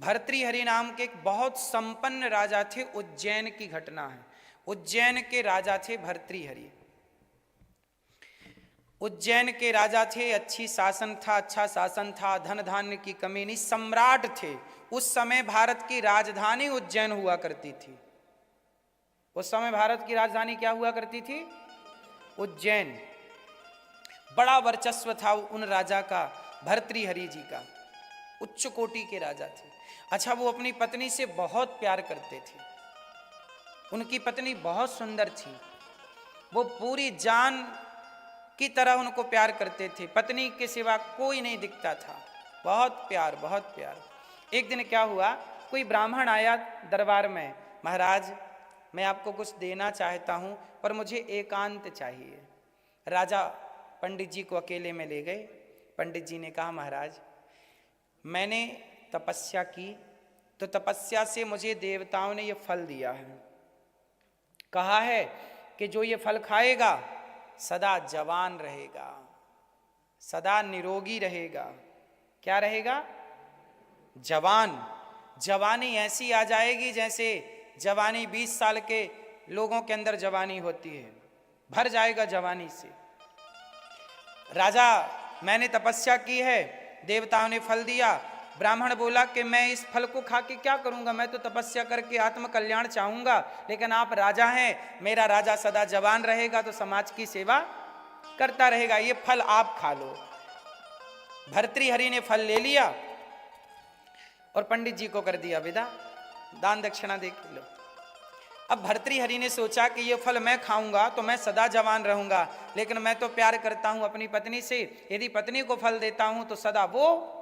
भर्तृहरि नाम के एक बहुत संपन्न राजा थे। उज्जैन की घटना है। उज्जैन के राजा थे भर्तृहरि। उज्जैन के राजा थे, अच्छी शासन था, अच्छा शासन था, धन धान्य की कमी नहीं, सम्राट थे। उस समय भारत की राजधानी उज्जैन हुआ करती थी। उस समय भारत की राजधानी क्या हुआ करती थी? उज्जैन। बड़ा वर्चस्व था उन राजा का, भर्तृहरि जी का। उच्च कोटि के राजा थे। अच्छा, वो अपनी पत्नी से बहुत प्यार करते थे। उनकी पत्नी बहुत सुंदर थी। वो पूरी जान की तरह उनको प्यार करते थे। पत्नी के सिवा कोई नहीं दिखता था। बहुत प्यार, बहुत प्यार। एक दिन क्या हुआ, कोई ब्राह्मण आया दरबार में, महाराज मैं आपको कुछ देना चाहता हूं पर मुझे एकांत चाहिए। राजा पंडित जी को अकेले में ले गए। पंडित जी ने कहा, महाराज मैंने तपस्या की तो तपस्या से मुझे देवताओं ने ये फल दिया है। कहा है कि जो ये फल खाएगा सदा जवान रहेगा, सदा निरोगी रहेगा। क्या रहेगा? जवान। जवानी ऐसी आ जाएगी जैसे जवानी 20 साल के लोगों के अंदर जवानी होती है, भर जाएगा जवानी से। राजा, मैंने तपस्या की है, देवताओं ने फल दिया। ब्राह्मण बोला कि मैं इस फल को खा के क्या करूंगा, मैं तो तपस्या करके आत्म कल्याण चाहूंगा, लेकिन आप राजा हैं, मेरा राजा सदा जवान रहेगा तो समाज की सेवा करता रहेगा, ये फल आप खा लो। भर्तृहरि ने फल ले लिया और पंडित जी को कर दिया विदा, दान दक्षिणा दे के लो। अब भर्तृहरि ने सोचा कि ये फल मैं खाऊंगा तो मैं सदा जवान रहूंगा, लेकिन मैं तो प्यार करता हूं अपनी पत्नी से, यदि पत्नी को फल देता हूं तो सदा वो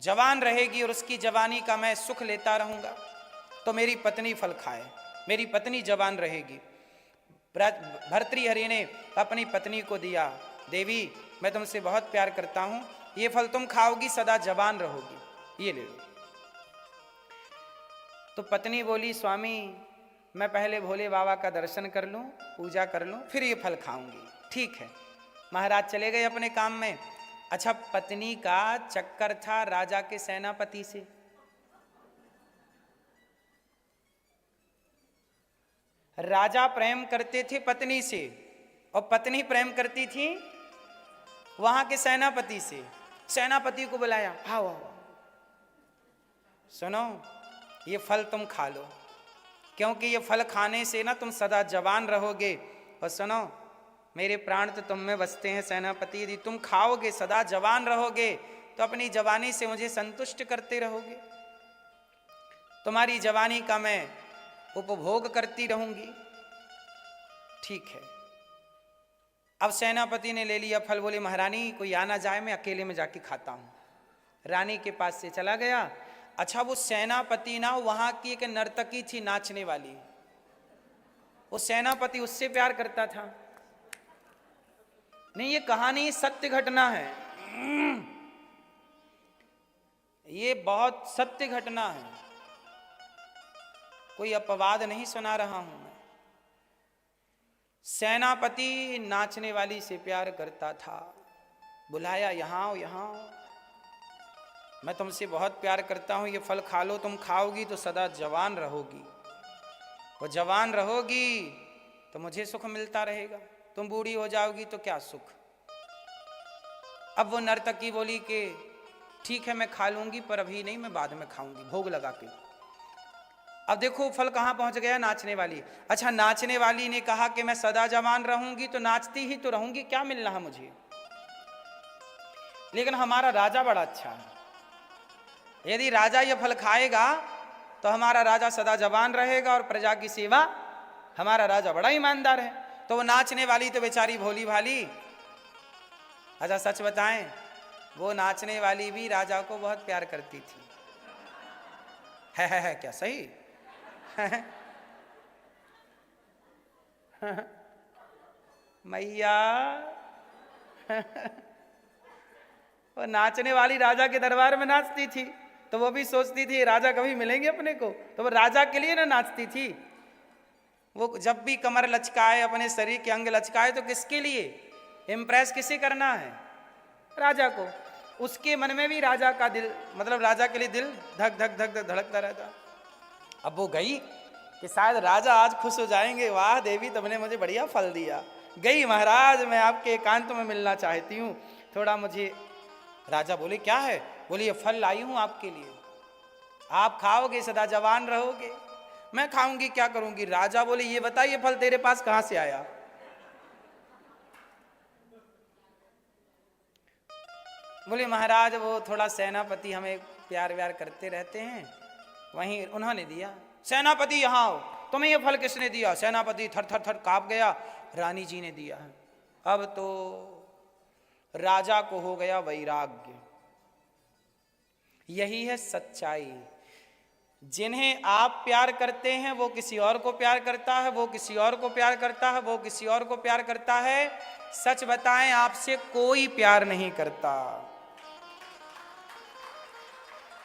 जवान रहेगी और उसकी जवानी का मैं सुख लेता रहूंगा, तो मेरी पत्नी फल खाए, मेरी पत्नी जवान रहेगी। भर्तृहरि ने अपनी पत्नी को दिया, देवी मैं तुमसे बहुत प्यार करता हूं, ये फल तुम खाओगी सदा जवान रहोगी, ये ले लो। तो पत्नी बोली, स्वामी मैं पहले भोले बाबा का दर्शन कर लूं, पूजा कर लूं, फिर ये फल खाऊंगी। ठीक है। महाराज चले गए अपने काम में। अच्छा, पत्नी का चक्कर था राजा के सेनापति से। राजा प्रेम करते थे पत्नी से और पत्नी प्रेम करती थी वहां के सेनापति से। सेनापति को बुलाया, आओ आओ, सुनो ये फल तुम खा लो, क्योंकि ये फल खाने से ना तुम सदा जवान रहोगे। और सुनो, मेरे प्राण तो तुम में बसते हैं सेनापति, यदि तुम खाओगे सदा जवान रहोगे तो अपनी जवानी से मुझे संतुष्ट करते रहोगे, तुम्हारी जवानी का मैं उपभोग करती रहूंगी। ठीक है। अब सेनापति ने ले लिया फल, बोले महारानी कोई आना जाए, मैं अकेले में जाके खाता हूं। रानी के पास से चला गया। अच्छा, वो सेनापति ना वहां की एक नर्तकी थी, नाचने वाली, वो सेनापति उससे प्यार करता था। नहीं, ये कहानी सत्य घटना है, ये बहुत सत्य घटना है, कोई अपवाद नहीं सुना रहा हूं मैं। सेनापति नाचने वाली से प्यार करता था। बुलाया, यहां आओ, यहां आओ, मैं तुमसे बहुत प्यार करता हूं, ये फल खा लो, तुम खाओगी तो सदा जवान रहोगी, वो जवान रहोगी तो मुझे सुख मिलता रहेगा, तुम बूढ़ी हो जाओगी तो क्या सुख। अब वो नर्तकी बोली कि ठीक है मैं खा लूंगी, पर अभी नहीं, मैं बाद में खाऊंगी भोग लगा के। अब देखो फल कहां पहुंच गया, नाचने वाली। अच्छा, नाचने वाली ने कहा कि मैं सदा जवान रहूंगी तो नाचती ही तो रहूंगी, क्या मिल रहा मुझे, लेकिन हमारा राजा बड़ा अच्छा है, यदि राजा ये फल खाएगा तो हमारा राजा सदा जवान रहेगा और प्रजा की सेवा, हमारा राजा बड़ा ईमानदार है। तो वो नाचने वाली तो बेचारी भोली भाली। अच्छा सच बताएं, वो नाचने वाली भी राजा को बहुत प्यार करती थी। है क्या सही? मैया वो नाचने वाली राजा के दरबार में नाचती थी, तो वो भी सोचती थी राजा कभी मिलेंगे अपने को, तो वो राजा के लिए ना नाचती थी। वो जब भी कमर लचकाए, अपने शरीर के अंग लचकाए, तो किसके लिए, इम्प्रेस किसे करना है, राजा को। उसके मन में भी राजा का दिल, मतलब राजा के लिए दिल धक धक धक धक धड़कता रहता। अब वो गई कि शायद राजा आज खुश हो जाएंगे, वाह देवी तुमने मुझे बढ़िया फल दिया। गई, महाराज मैं आपके एकांत में मिलना चाहती हूँ, थोड़ा मुझे। राजा बोले क्या है? बोले ये फल लाई हूँ आपके लिए, आप खाओगे सदा जवान रहोगे। मैं खाऊंगी, क्या करूंगी? राजा बोले ये बता ये फल तेरे पास कहां से आया? बोले महाराज वो थोड़ा सेनापति हमें प्यार व्यार करते रहते हैं, वहीं उन्होंने दिया। सेनापति यहाँ आओ, तुम्हें ये फल किसने दिया? सेनापति थर थर थर कांप गया, रानी जी ने दिया है। अब तो राजा को हो गया वैराग्य। यही है सच्चाई। जिन्हें आप प्यार करते हैं वो किसी और को प्यार करता है, वो किसी और को प्यार करता है, वो किसी और को प्यार करता है। सच बताएं, आपसे कोई प्यार नहीं करता।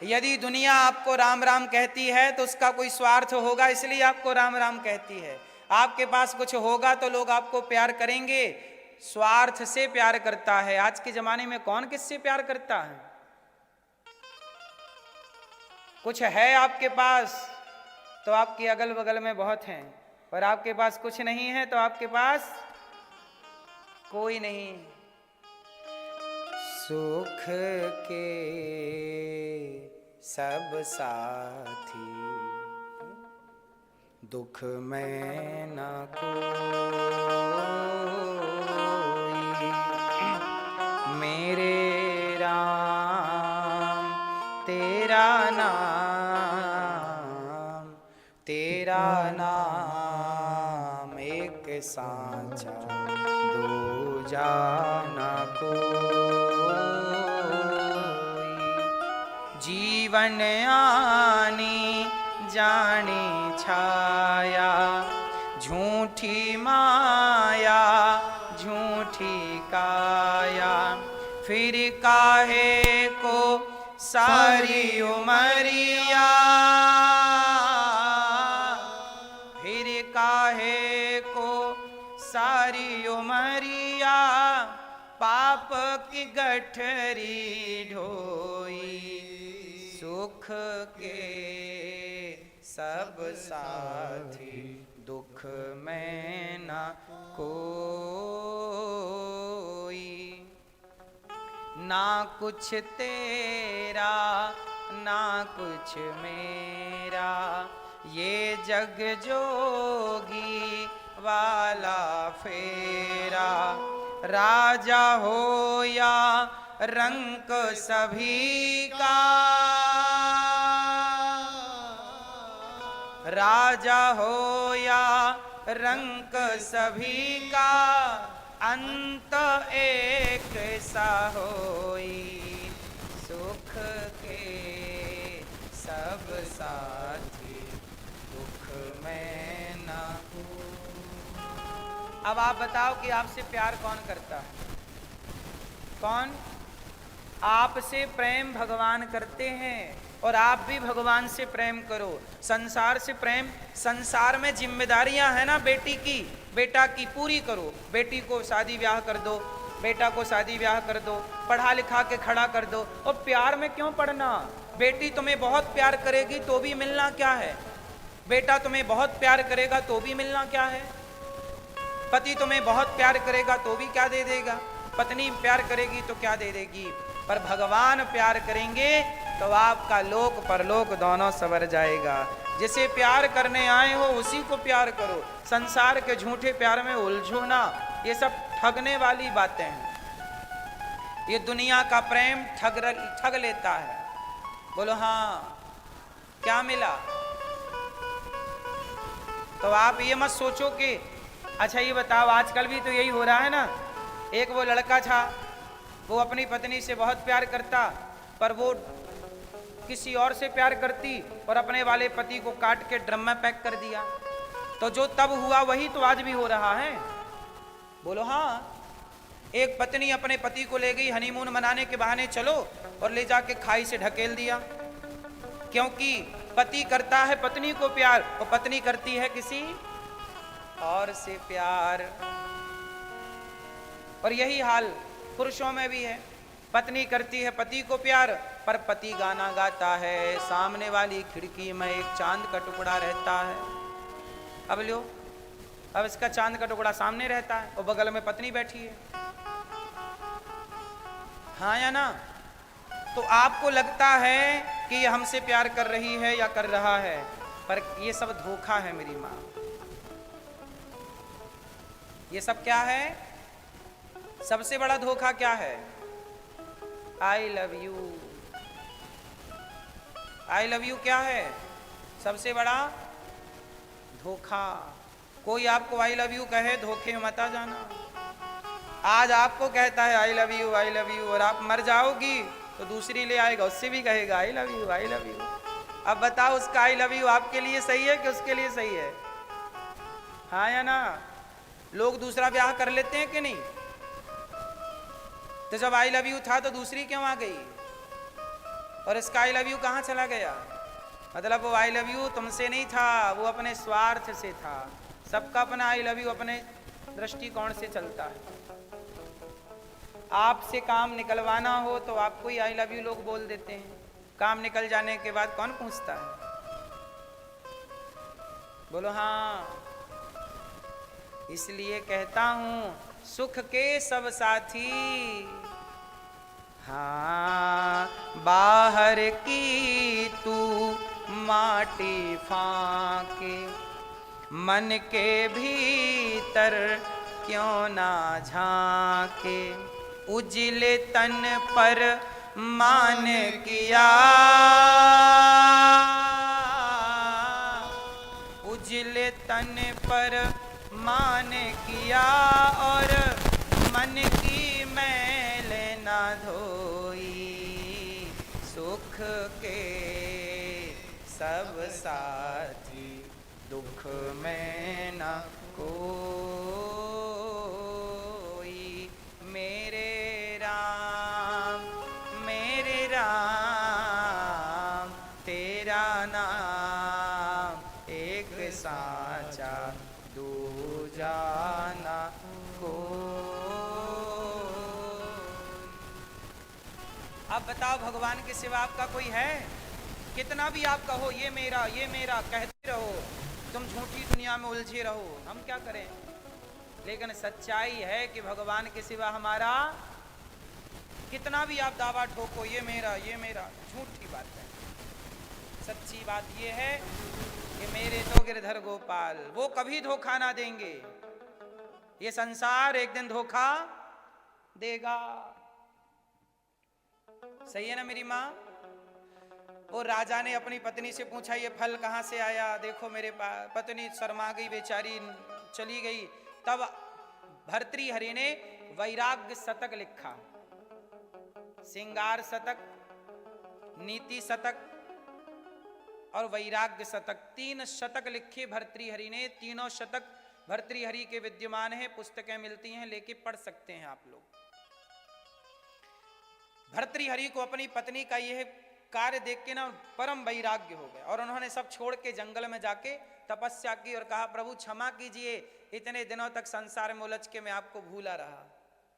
यदि दुनिया आपको राम राम कहती है तो उसका कोई स्वार्थ होगा, इसलिए आपको राम राम कहती है। आपके पास कुछ होगा तो लोग आपको प्यार करेंगे, स्वार्थ से प्यार करता है। आज के जमाने में कौन किससे प्यार करता है? कुछ है आपके पास तो आपके अगल बगल में बहुत हैं, और आपके पास कुछ नहीं है तो आपके पास कोई नहीं। सुख के सब साथी, दुख में न कोई। मेरे राम तेरा नाम, तेरा नाम एक साँचा दूजा न कोई। जीवन आनी जानी छाया, झूठी माया झूठी काया। फिर काहे को सारी उमरिया, फिर काहे को सारी उमरिया। पाप की गठरी ढोई, सुख के सब साथी, दुख में न कोई। ना कुछ तेरा ना कुछ मेरा, ये जग जोगी वाला फेरा। राजा हो या रंक सभी का, राजा हो या रंक सभी का। अंत एक सा होई, सुख के सब साथी, दुख में न। अब आप बताओ कि आपसे प्यार कौन करता है? कौन? आपसे प्रेम भगवान करते हैं, और आप भी भगवान से प्रेम करो। संसार से प्रेम, संसार में जिम्मेदारियां हैं ना बेटी की, बेटा की पूरी करो। बेटी को शादी ब्याह कर दो, बेटा को शादी ब्याह कर दो, पढ़ा लिखा के खड़ा कर दो। और प्यार में क्यों पढ़ना? बेटी तुम्हें बहुत प्यार करेगी तो भी मिलना क्या है? बेटा तुम्हें बहुत प्यार करेगा तो भी मिलना क्या है? पति तुम्हें बहुत प्यार करेगा तो भी क्या दे देगा? पत्नी प्यार करेगी तो क्या दे देगी? पर भगवान प्यार करेंगे तो आपका लोक परलोक दोनों सवर जाएगा। जिसे प्यार करने आए हो उसी को प्यार करो। संसार के झूठे प्यार में उलझो ना, ये सब ठगने वाली बातें हैं। ये दुनिया का प्रेम ठग लेता है। बोलो हाँ, क्या मिला? तो आप ये मत सोचो कि अच्छा ये बताओ, आजकल भी तो यही हो रहा है ना। एक वो लड़का था, वो अपनी पत्नी से बहुत प्यार करता, पर वो किसी और से प्यार करती और अपने वाले पति को काट के ड्रम में पैक कर दिया। तो जो तब हुआ वही तो आज भी हो रहा है। बोलो हाँ। एक पत्नी अपने पति को ले गई हनीमून मनाने के बहाने, चलो, और ले जाके खाई से ढकेल दिया। क्योंकि पति करता है पत्नी को प्यार और पत्नी करती है किसी और से प्यार। और यही हाल पुरुषों में भी है। पत्नी करती है पति को प्यार, पर पति गाना गाता है सामने वाली खिड़की में एक चांद का टुकड़ा रहता है। अब लो, अब इसका चांद का टुकड़ा सामने रहता है और बगल में पत्नी बैठी है, हाँ या ना? तो आपको लगता है कि ये हमसे प्यार कर रही है या कर रहा है, पर ये सब धोखा है मेरी माँ। ये सब क्या है? सबसे बड़ा धोखा क्या है? I love you. I love you क्या है? सबसे बड़ा धोखा। कोई आपको आई लव यू कहे, धोखे में मत आ जाना। आज आपको कहता है I love you, I love you, और आप मर जाओगी तो दूसरी ले आएगा, उससे भी कहेगा I love you, I love you. अब बताओ उसका आई लव यू आपके लिए सही है कि उसके लिए सही है? हाँ या ना? लोग दूसरा ब्याह कर लेते हैं कि नहीं? तो जब आई लव यू था तो दूसरी क्यों आ गई? और इसका आई लव यू कहाँ चला गया? मतलब वो आई लव यू तुमसे नहीं था, वो अपने स्वार्थ से था। सबका अपना आई लव यू अपने दृष्टिकोण से चलता है। आपसे काम निकलवाना हो तो आपको ही आई लव यू लोग बोल देते हैं, काम निकल जाने के बाद कौन पूछता है? बोलो हाँ। इसलिए कहता हूं सुख के सब साथी, हाँ बाहर की तू माटी फाके, मन के भीतर क्यों ना झांके, उजले तन पर मान किया, उजले तन पर मान किया, और मन की मैल ना धोई, सुख के सब साथी दुख में न कोई, मेरे राम तेरा नाम एक साचा दूजा ना कोई। अब बताओ भगवान के सिवा आपका कोई है? कितना भी आप कहो ये मेरा कहते रहो, तुम झूठी दुनिया में उलझे रहो, हम क्या करें? लेकिन सच्चाई है कि भगवान के सिवा हमारा, कितना भी आप दावा ठोको ये मेरा, झूठी बात है। सच्ची बात ये है कि मेरे तो गिरधर गोपाल, वो कभी धोखा ना देंगे। ये संसार एक दिन धोखा देगा। सही है ना मेरी माँ? वो राजा ने अपनी पत्नी से पूछा ये फल कहाँ से आया? देखो मेरे पास। पत्नी शर्मा गई, बेचारी चली गई। तब भर्तृहरि ने वैराग्य शतक लिखा, श्रृंगार शतक, नीति शतक और वैराग्य शतक, 3 शतक लिखे भर्तृहरि ने। तीनों शतक भर्तृहरि के विद्यमान है, पुस्तकें मिलती हैं, लेके पढ़ सकते हैं आप लोग। भर्तृहरि को अपनी पत्नी का यह कार्य देख के ना परम वैराग्य हो गया, और उन्होंने सब छोड़ के जंगल में जाके तपस्या की और कहा प्रभु क्षमा कीजिए, इतने दिनों तक संसार में उलझ के मैं आपको भूला रहा।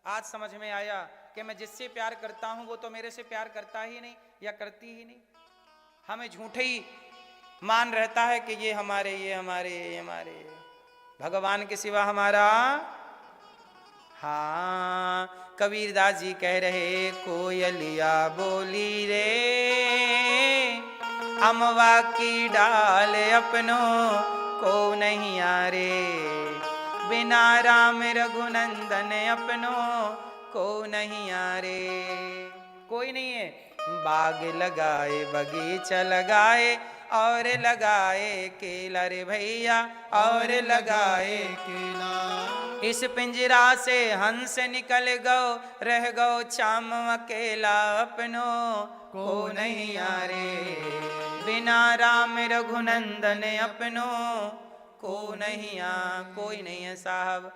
आज समझ में आया कि मैं जिससे प्यार करता हूं वो तो मेरे से प्यार करता ही नहीं या करती ही नहीं। हमें झूठे ही मान रहता है कि ये हमारे भगवान के सिवा हमारा। हाँ, कबीरदास जी कह रहे कोयलिया बोली रे, अमवा की डाल अपनों को नहीं आरे, बिना राम रघुनंदन अपनों को नहीं आरे। कोई नहीं है। बाग लगाए बगीचा लगाए और लगाए केला रे भैया, और लगाए केला। इस पिंजरा से हंस निकल गो, रह गो चाम अकेला, अपनों को नहीं आरे, बिना राम रघुनंदन अपनों को नहीं आ। कोई नहीं है साहब।